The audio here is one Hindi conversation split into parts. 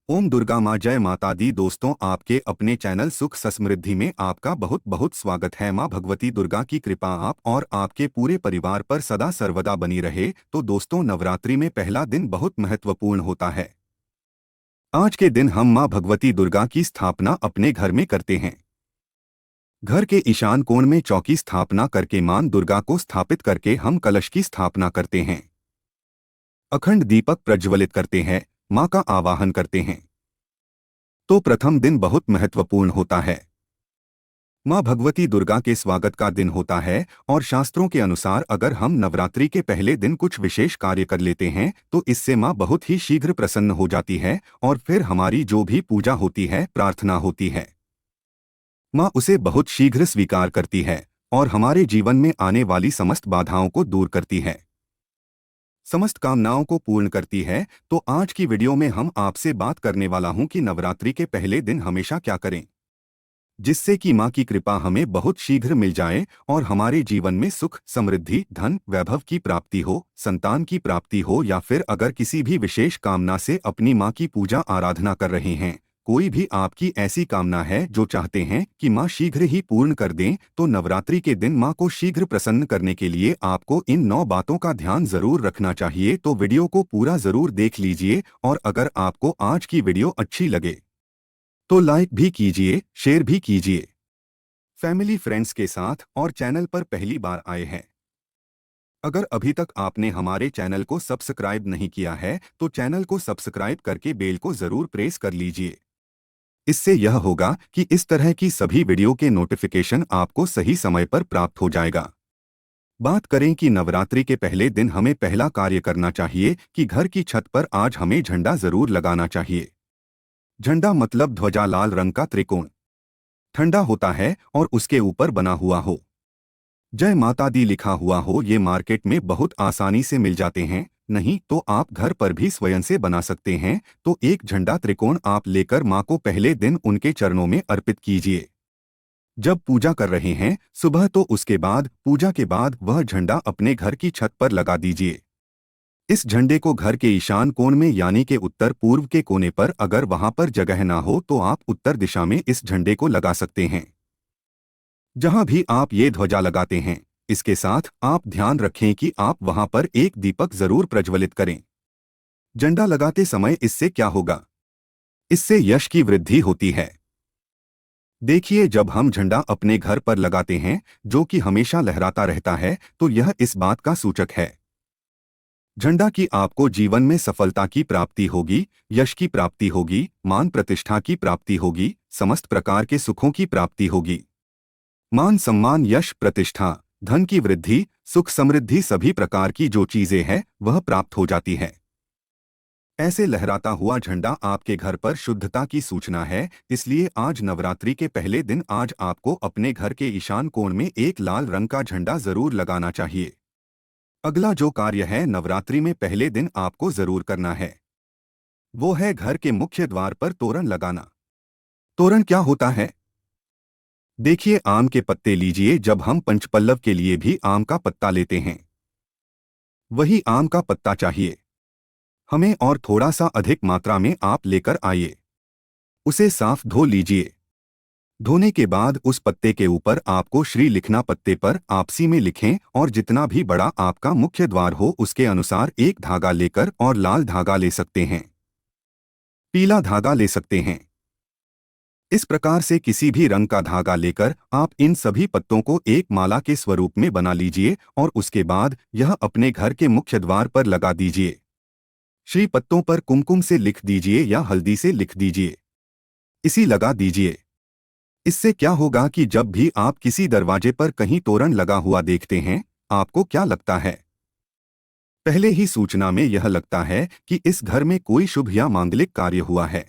ओम दुर्गा माँ जय माता दी। दोस्तों, आपके अपने चैनल सुख समृद्धि में आपका बहुत बहुत स्वागत है। माँ भगवती दुर्गा की कृपा आप और आपके पूरे परिवार पर सदा सर्वदा बनी रहे। तो दोस्तों, नवरात्रि में पहला दिन बहुत महत्वपूर्ण होता है। आज के दिन हम माँ भगवती दुर्गा की स्थापना अपने घर में करते हैं। घर के ईशान कोण में चौकी स्थापना करके माँ दुर्गा को स्थापित करके हम कलश की स्थापना करते हैं। अखंड दीपक प्रज्वलित करते हैं, माँ का आवाहन करते हैं। तो प्रथम दिन बहुत महत्वपूर्ण होता है। माँ भगवती दुर्गा के स्वागत का दिन होता है और शास्त्रों के अनुसार अगर हम नवरात्रि के पहले दिन कुछ विशेष कार्य कर लेते हैं तो इससे माँ बहुत ही शीघ्र प्रसन्न हो जाती है और फिर हमारी जो भी पूजा होती है, प्रार्थना होती है, माँ उसे बहुत शीघ्र स्वीकार करती है और हमारे जीवन में आने वाली समस्त बाधाओं को दूर करती है, समस्त कामनाओं को पूर्ण करती है। तो आज की वीडियो में हम आपसे बात करने वाला हूं कि नवरात्रि के पहले दिन हमेशा क्या करें, जिससे कि माँ की कृपा हमें बहुत शीघ्र मिल जाए और हमारे जीवन में सुख, समृद्धि, धन, वैभव की प्राप्ति हो, संतान की प्राप्ति हो, या फिर अगर किसी भी विशेष कामना से अपनी माँ की पूजा आराधना कर रहे हैं, कोई भी आपकी ऐसी कामना है जो चाहते हैं कि माँ शीघ्र ही पूर्ण कर दें, तो नवरात्रि के दिन माँ को शीघ्र प्रसन्न करने के लिए आपको इन 9 बातों का ध्यान जरूर रखना चाहिए। तो वीडियो को पूरा जरूर देख लीजिए और अगर आपको आज की वीडियो अच्छी लगे तो लाइक भी कीजिए, शेयर भी कीजिए फैमिली फ्रेंड्स के साथ। और चैनल पर पहली बार आए हैं, अगर अभी तक आपने हमारे चैनल को सब्सक्राइब नहीं किया है तो चैनल को सब्सक्राइब करके बेल को जरूर प्रेस कर लीजिए। इससे यह होगा कि इस तरह की सभी वीडियो के नोटिफिकेशन आपको सही समय पर प्राप्त हो जाएगा। बात करें कि नवरात्रि के पहले दिन हमें पहला कार्य करना चाहिए कि घर की छत पर आज हमें झंडा जरूर लगाना चाहिए। झंडा मतलब ध्वजा, लाल रंग का त्रिकोण, ठंडा होता है और उसके ऊपर बना हुआ हो, जय माता दी लिखा हुआ हो। ये मार्केट में बहुत आसानी से मिल जाते हैं, नहीं तो आप घर पर भी स्वयं से बना सकते हैं। तो एक झंडा त्रिकोण आप लेकर माँ को पहले दिन उनके चरणों में अर्पित कीजिए। जब पूजा कर रहे हैं सुबह, तो उसके बाद पूजा के बाद वह झंडा अपने घर की छत पर लगा दीजिए। इस झंडे को घर के ईशान कोण में यानी के उत्तर पूर्व के कोने पर, अगर वहां पर जगह ना हो तो आप उत्तर दिशा में इस झंडे को लगा सकते हैं, जहां भी आप ये ध्वजा लगाते हैं। इसके साथ आप ध्यान रखें कि आप वहां पर एक दीपक जरूर प्रज्वलित करें। झंडा लगाते समय इससे क्या होगा, इससे यश की वृद्धि होती है। देखिए, जब हम झंडा अपने घर पर लगाते हैं जो कि हमेशा लहराता रहता है, तो यह इस बात का सूचक है झंडा की आपको जीवन में सफलता की प्राप्ति होगी, यश की प्राप्ति होगी, मान प्रतिष्ठा की प्राप्ति होगी, समस्त प्रकार के सुखों की प्राप्ति होगी। मान सम्मान, यश, प्रतिष्ठा, धन की वृद्धि, सुख समृद्धि, सभी प्रकार की जो चीजें हैं वह प्राप्त हो जाती है। ऐसे लहराता हुआ झंडा आपके घर पर शुद्धता की सूचना है। इसलिए आज नवरात्रि के पहले दिन आज आपको अपने घर के ईशान कोण में एक लाल रंग का झंडा जरूर लगाना चाहिए। अगला जो कार्य है नवरात्रि में पहले दिन आपको जरूर करना है, वो है घर के मुख्य द्वार पर तोरण लगाना। तोरण क्या होता है? देखिए, आम के पत्ते लीजिए। जब हम पंचपल्लव के लिए भी आम का पत्ता लेते हैं, वही आम का पत्ता चाहिए हमें, और थोड़ा सा अधिक मात्रा में आप लेकर आइए। उसे साफ धो लीजिए। धोने के बाद उस पत्ते के ऊपर आपको श्री लिखना, पत्ते पर आपसी में लिखें, और जितना भी बड़ा आपका मुख्य द्वार हो उसके अनुसार एक धागा लेकर, और लाल धागा ले सकते हैं, पीला धागा ले सकते हैं। इस प्रकार से किसी भी रंग का धागा लेकर आप इन सभी पत्तों को एक माला के स्वरूप में बना लीजिए और उसके बाद यह अपने घर के मुख्य द्वार पर लगा दीजिए। श्री पत्तों पर कुमकुम से लिख दीजिए या हल्दी से लिख दीजिए, इसी लगा दीजिए। इससे क्या होगा कि जब भी आप किसी दरवाजे पर कहीं तोरण लगा हुआ देखते हैं, आपको क्या लगता है? पहले ही सूचना में यह लगता है कि इस घर में कोई शुभ या मांगलिक कार्य हुआ है।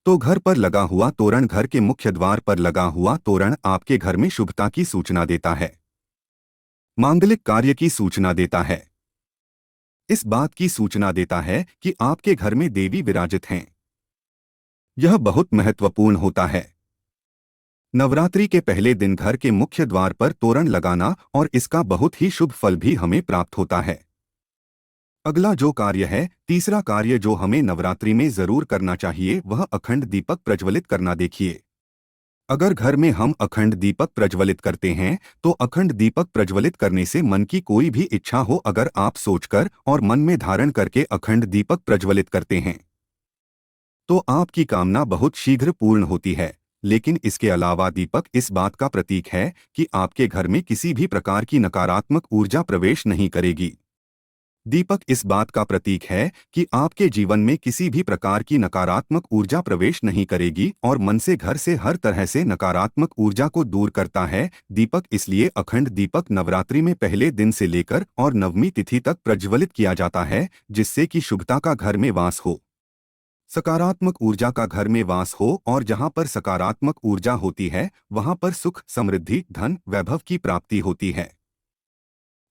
तो घर पर लगा हुआ तोरण, घर के मुख्य द्वार पर लगा हुआ तोरण आपके घर में शुभता की सूचना देता है, मांगलिक कार्य की सूचना देता है। इस बात की सूचना देता है कि आपके घर में देवी विराजित हैं। यह बहुत महत्वपूर्ण होता है। नवरात्रि के पहले दिन घर के मुख्य द्वार पर तोरण लगाना, और इसका बहुत ही शुभ फल भी हमें प्राप्त होता है। अगला जो कार्य है, तीसरा कार्य जो हमें नवरात्रि में जरूर करना चाहिए, वह अखंड दीपक प्रज्वलित करना। देखिए, अगर घर में हम अखंड दीपक प्रज्वलित करते हैं तो अखंड दीपक प्रज्वलित करने से मन की कोई भी इच्छा हो, अगर आप सोचकर और मन में धारण करके अखंड दीपक प्रज्वलित करते हैं तो आपकी कामना बहुत शीघ्र पूर्ण होती है। लेकिन इसके अलावा दीपक इस बात का प्रतीक है कि आपके घर में किसी भी प्रकार की नकारात्मक ऊर्जा प्रवेश नहीं करेगी। दीपक इस बात का प्रतीक है कि आपके जीवन में किसी भी प्रकार की नकारात्मक ऊर्जा प्रवेश नहीं करेगी और मन से, घर से हर तरह से नकारात्मक ऊर्जा को दूर करता है। दीपक इसलिए अखंड दीपक नवरात्रि में पहले दिन से लेकर और नवमी तिथि तक प्रज्वलित किया जाता है, जिससे कि शुभता का घर में वास हो, सकारात्मक ऊर्जा का घर में वास हो, और जहां पर सकारात्मक ऊर्जा होती है वहां पर सुख, समृद्धि, धन, वैभव की प्राप्ति होती है।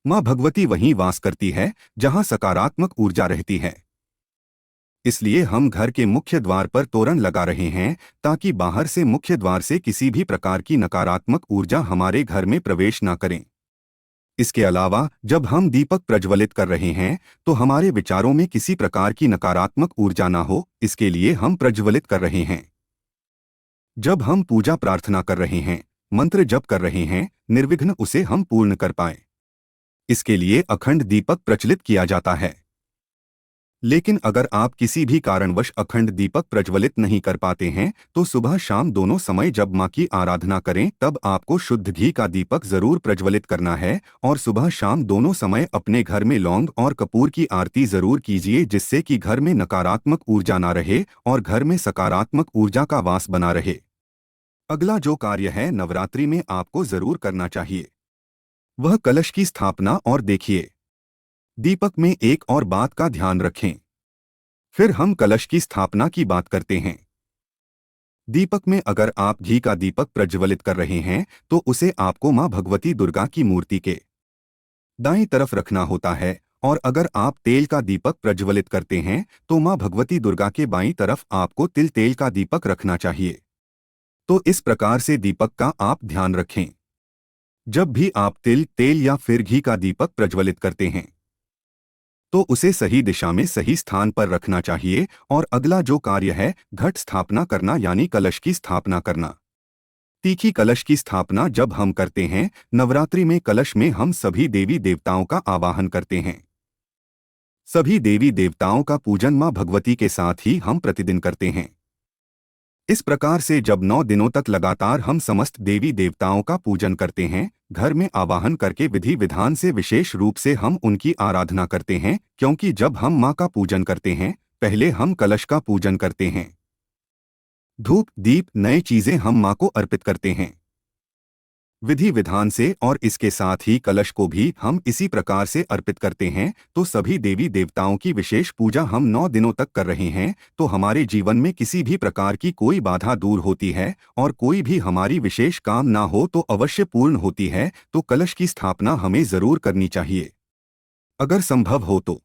माँ भगवती वहीं वास करती है जहां सकारात्मक ऊर्जा रहती है। इसलिए हम घर के मुख्य द्वार पर तोरण लगा रहे हैं ताकि बाहर से मुख्य द्वार से किसी भी प्रकार की नकारात्मक ऊर्जा हमारे घर में प्रवेश न करें। इसके अलावा जब हम दीपक प्रज्वलित कर रहे हैं तो हमारे विचारों में किसी प्रकार की नकारात्मक ऊर्जा ना हो, इसके लिए हम प्रज्वलित कर रहे हैं। जब हम पूजा प्रार्थना कर रहे हैं, मंत्र जप कर रहे हैं, निर्विघ्न उसे हम पूर्ण कर पाएं, इसके लिए अखंड दीपक प्रज्वलित किया जाता है। लेकिन अगर आप किसी भी कारणवश अखंड दीपक प्रज्वलित नहीं कर पाते हैं तो सुबह शाम दोनों समय जब माँ की आराधना करें तब आपको शुद्ध घी का दीपक जरूर प्रज्वलित करना है, और सुबह शाम दोनों समय अपने घर में लौंग और कपूर की आरती जरूर कीजिए, जिससे कि घर में नकारात्मक ऊर्जा ना रहे और घर में सकारात्मक ऊर्जा का वास बना रहे। अगला जो कार्य है नवरात्रि में आपको जरूर करना चाहिए, वह कलश की स्थापना। और देखिए, दीपक में एक और बात का ध्यान रखें। फिर हम कलश की स्थापना की बात करते हैं। दीपक में अगर आप घी का दीपक प्रज्वलित कर रहे हैं तो उसे आपको मां भगवती दुर्गा की मूर्ति के दाईं तरफ रखना होता है, और अगर आप तेल का दीपक प्रज्वलित करते हैं तो मां भगवती दुर्गा के बाईं तरफ आपको तिल तेल का दीपक रखना चाहिए। तो इस प्रकार से दीपक का आप ध्यान रखें। जब भी आप तिल, तेल या फिर घी का दीपक प्रज्वलित करते हैं तो उसे सही दिशा में सही स्थान पर रखना चाहिए। और अगला जो कार्य है घट स्थापना करना, यानी कलश की स्थापना करना। तीखी कलश की स्थापना जब हम करते हैं नवरात्रि में, कलश में हम सभी देवी देवताओं का आवाहन करते हैं। सभी देवी देवताओं का पूजन मां भगवती के साथ ही हम प्रतिदिन करते हैं। इस प्रकार से जब 9 दिनों तक लगातार हम समस्त देवी देवताओं का पूजन करते हैं, घर में आवाहन करके विधि विधान से विशेष रूप से हम उनकी आराधना करते हैं, क्योंकि जब हम माँ का पूजन करते हैं पहले हम कलश का पूजन करते हैं। धूप, दीप, नए चीजें हम माँ को अर्पित करते हैं विधि विधान से, और इसके साथ ही कलश को भी हम इसी प्रकार से अर्पित करते हैं। तो सभी देवी देवताओं की विशेष पूजा हम 9 दिनों तक कर रहे हैं, तो हमारे जीवन में किसी भी प्रकार की कोई बाधा दूर होती है, और कोई भी हमारी विशेष काम ना हो तो अवश्य पूर्ण होती है। तो कलश की स्थापना हमें जरूर करनी चाहिए। अगर संभव हो तो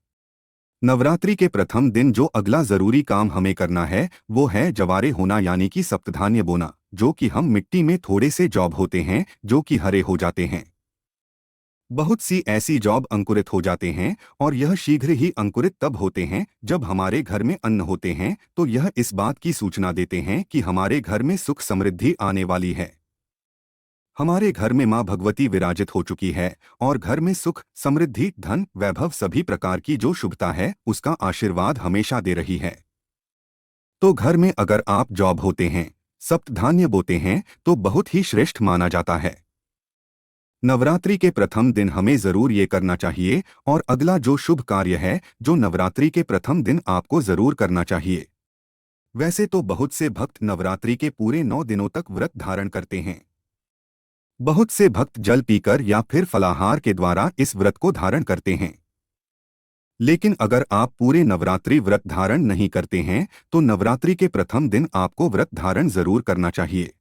नवरात्रि के प्रथम दिन जो अगला जरूरी काम हमें करना है वो है जवारे होना, यानी कि सप्तधान्य बोना, जो कि हम मिट्टी में थोड़े से जॉब होते हैं जो कि हरे हो जाते हैं। बहुत सी ऐसी जॉब अंकुरित हो जाते हैं, और यह शीघ्र ही अंकुरित तब होते हैं जब हमारे घर में अन्न होते हैं। तो यह इस बात की सूचना देते हैं कि हमारे घर में सुख समृद्धि आने वाली है। हमारे घर में मां भगवती विराजित हो चुकी है, और घर में सुख, समृद्धि, धन, वैभव, सभी प्रकार की जो शुभता है उसका आशीर्वाद हमेशा दे रही है। तो घर में अगर आप जॉब होते हैं, सप्तधान्य बोते हैं तो बहुत ही श्रेष्ठ माना जाता है। नवरात्रि के प्रथम दिन हमें जरूर ये करना चाहिए। और अगला जो शुभ कार्य है जो नवरात्रि के प्रथम दिन आपको जरूर करना चाहिए। वैसे तो बहुत से भक्त नवरात्रि के पूरे 9 दिनों तक व्रत धारण करते हैं। बहुत से भक्त जल पीकर या फिर फलाहार के द्वारा इस व्रत को धारण करते हैं। लेकिन अगर आप पूरे नवरात्रि व्रत धारण नहीं करते हैं तो नवरात्रि के प्रथम दिन आपको व्रत धारण जरूर करना चाहिए।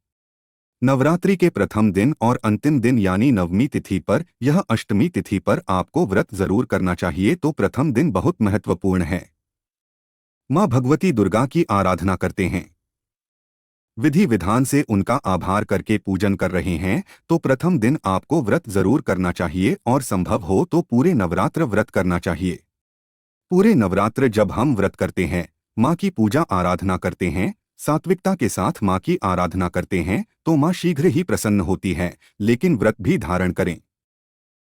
नवरात्रि के प्रथम दिन और अंतिम दिन यानी नवमी तिथि पर, यह अष्टमी तिथि पर आपको व्रत जरूर करना चाहिए। तो प्रथम दिन बहुत महत्वपूर्ण है। मां भगवती दुर्गा की आराधना करते हैं, विधि विधान से उनका आभार करके पूजन कर रहे हैं, तो प्रथम दिन आपको व्रत जरूर करना चाहिए, और संभव हो तो पूरे नवरात्र व्रत करना चाहिए। पूरे नवरात्र जब हम व्रत करते हैं, माँ की पूजा आराधना करते हैं, सात्विकता के साथ माँ की आराधना करते हैं, तो माँ शीघ्र ही प्रसन्न होती है। लेकिन व्रत भी धारण करें।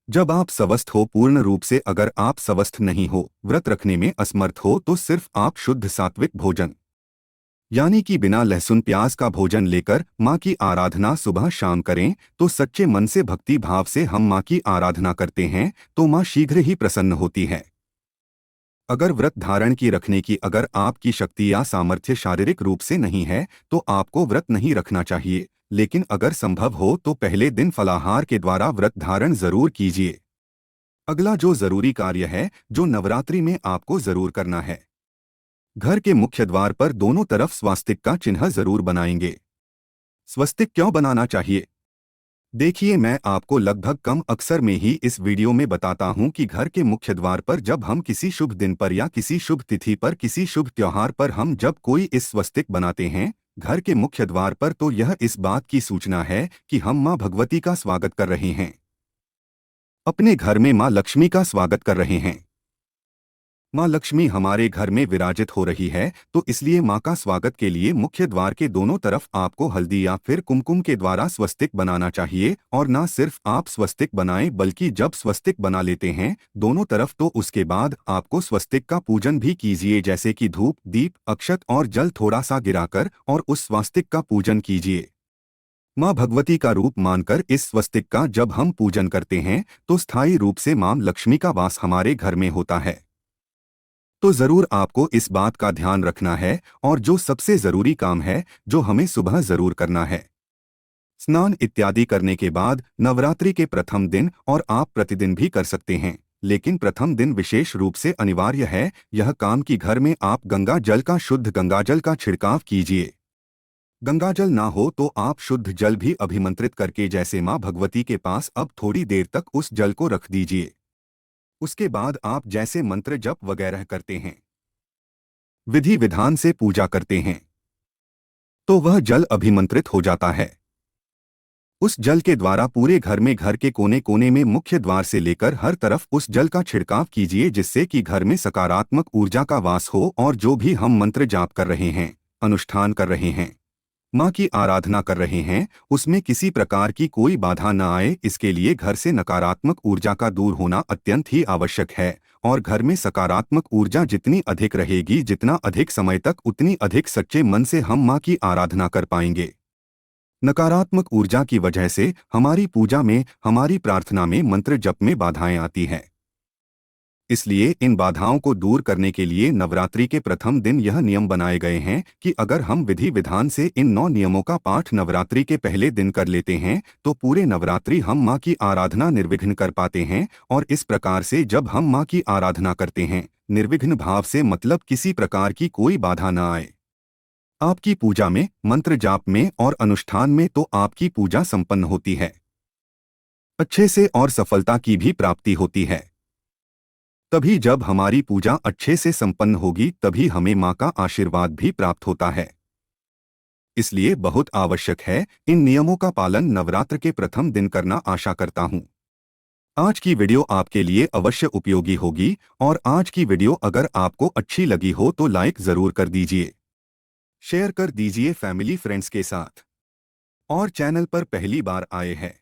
जब आप स्वस्थ हो, पूर्ण रूप से अगर आप स्वस्थ नहीं हो, व्रत रखने में असमर्थ हो, तो सिर्फ आप शुद्ध सात्विक भोजन यानी कि बिना लहसुन प्याज का भोजन लेकर माँ की आराधना सुबह शाम करें। तो सच्चे मन से भक्ति भाव से हम माँ की आराधना करते हैं तो माँ शीघ्र ही प्रसन्न होती है। अगर व्रत धारण की रखने की अगर आपकी शक्ति या सामर्थ्य शारीरिक रूप से नहीं है तो आपको व्रत नहीं रखना चाहिए। लेकिन अगर संभव हो तो पहले दिन फलाहार के द्वारा व्रत धारण जरूर कीजिए। अगला जो जरूरी कार्य है जो नवरात्रि में आपको जरूर करना है, घर के मुख्य द्वार पर दोनों तरफ स्वास्तिक का चिन्ह जरूर बनाएंगे। स्वस्तिक क्यों बनाना चाहिए? देखिए, मैं आपको लगभग कम अक्सर में ही इस वीडियो में बताता हूं कि घर के मुख्य द्वार पर जब हम किसी शुभ दिन पर या किसी शुभ तिथि पर किसी शुभ त्योहार पर हम जब कोई इस स्वस्तिक बनाते हैं घर के मुख्य द्वार पर, तो यह इस बात की सूचना है कि हम मां भगवती का स्वागत कर रहे हैं, अपने घर में मां लक्ष्मी का स्वागत कर रहे हैं। माँ लक्ष्मी हमारे घर में विराजित हो रही है, तो इसलिए माँ का स्वागत के लिए मुख्य द्वार के दोनों तरफ आपको हल्दी या फिर कुमकुम के द्वारा स्वस्तिक बनाना चाहिए। और न सिर्फ आप स्वस्तिक बनाएं बल्कि जब स्वस्तिक बना लेते हैं दोनों तरफ, तो उसके बाद आपको स्वस्तिक का पूजन भी कीजिए, जैसे कि धूप, दीप, अक्षत और जल थोड़ा सा गिराकर और उस स्वस्तिक का पूजन कीजिए। माँ भगवती का रूप मानकर इस स्वस्तिक का जब हम पूजन करते हैं तो स्थायी रूप से माँ लक्ष्मी का वास हमारे घर में होता है। तो जरूर आपको इस बात का ध्यान रखना है। और जो सबसे जरूरी काम है जो हमें सुबह जरूर करना है, स्नान इत्यादि करने के बाद नवरात्रि के प्रथम दिन, और आप प्रतिदिन भी कर सकते हैं लेकिन प्रथम दिन विशेष रूप से अनिवार्य है यह काम कि घर में आप गंगा जल का शुद्ध गंगाजल का छिड़काव कीजिए। गंगाजल ना हो तो आप शुद्ध जल भी अभिमंत्रित करके जैसे माँ भगवती के पास अब थोड़ी देर तक उस जल को रख दीजिए। उसके बाद आप जैसे मंत्र जप वगैरह करते हैं, विधि विधान से पूजा करते हैं, तो वह जल अभिमंत्रित हो जाता है। उस जल के द्वारा पूरे घर में, घर के कोने कोने में, मुख्य द्वार से लेकर हर तरफ उस जल का छिड़काव कीजिए, जिससे कि घर में सकारात्मक ऊर्जा का वास हो और जो भी हम मंत्र जाप कर रहे हैं, अनुष्ठान कर रहे हैं, माँ की आराधना कर रहे हैं, उसमें किसी प्रकार की कोई बाधा न आए। इसके लिए घर से नकारात्मक ऊर्जा का दूर होना अत्यंत ही आवश्यक है। और घर में सकारात्मक ऊर्जा जितनी अधिक रहेगी, जितना अधिक समय तक, उतनी अधिक सच्चे मन से हम माँ की आराधना कर पाएंगे। नकारात्मक ऊर्जा की वजह से हमारी पूजा में, हमारी प्रार्थना में, मंत्र जप में बाधाएं आती हैं। इसलिए इन बाधाओं को दूर करने के लिए नवरात्रि के प्रथम दिन यह नियम बनाए गए हैं कि अगर हम विधि विधान से इन 9 नियमों का पाठ नवरात्रि के पहले दिन कर लेते हैं तो पूरे नवरात्रि हम माँ की आराधना निर्विघ्न कर पाते हैं। और इस प्रकार से जब हम माँ की आराधना करते हैं निर्विघ्न भाव से, मतलब किसी प्रकार की कोई बाधा न आए आपकी पूजा में, मंत्र जाप में और अनुष्ठान में, तो आपकी पूजा संपन्न होती है, अच्छे से और सफलता की भी प्राप्ति होती है। तभी जब हमारी पूजा अच्छे से संपन्न होगी तभी हमें माँ का आशीर्वाद भी प्राप्त होता है। इसलिए बहुत आवश्यक है इन नियमों का पालन नवरात्र के प्रथम दिन करना। आशा करता हूँ आज की वीडियो आपके लिए अवश्य उपयोगी होगी। और आज की वीडियो अगर आपको अच्छी लगी हो तो लाइक जरूर कर दीजिए, शेयर कर दीजिए फैमिली फ्रेंड्स के साथ। और चैनल पर पहली बार आए हैं,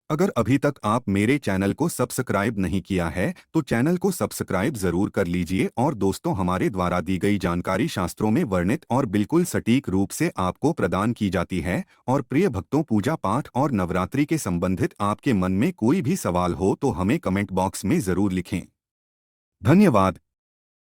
अगर अभी तक आप मेरे चैनल को सब्सक्राइब नहीं किया है तो चैनल को सब्सक्राइब जरूर कर लीजिए। और दोस्तों, हमारे द्वारा दी गई जानकारी शास्त्रों में वर्णित और बिल्कुल सटीक रूप से आपको प्रदान की जाती है। और प्रिय भक्तों, पूजा पाठ और नवरात्रि के संबंधित आपके मन में कोई भी सवाल हो तो हमें कमेंट बॉक्स में जरूर लिखें। धन्यवाद।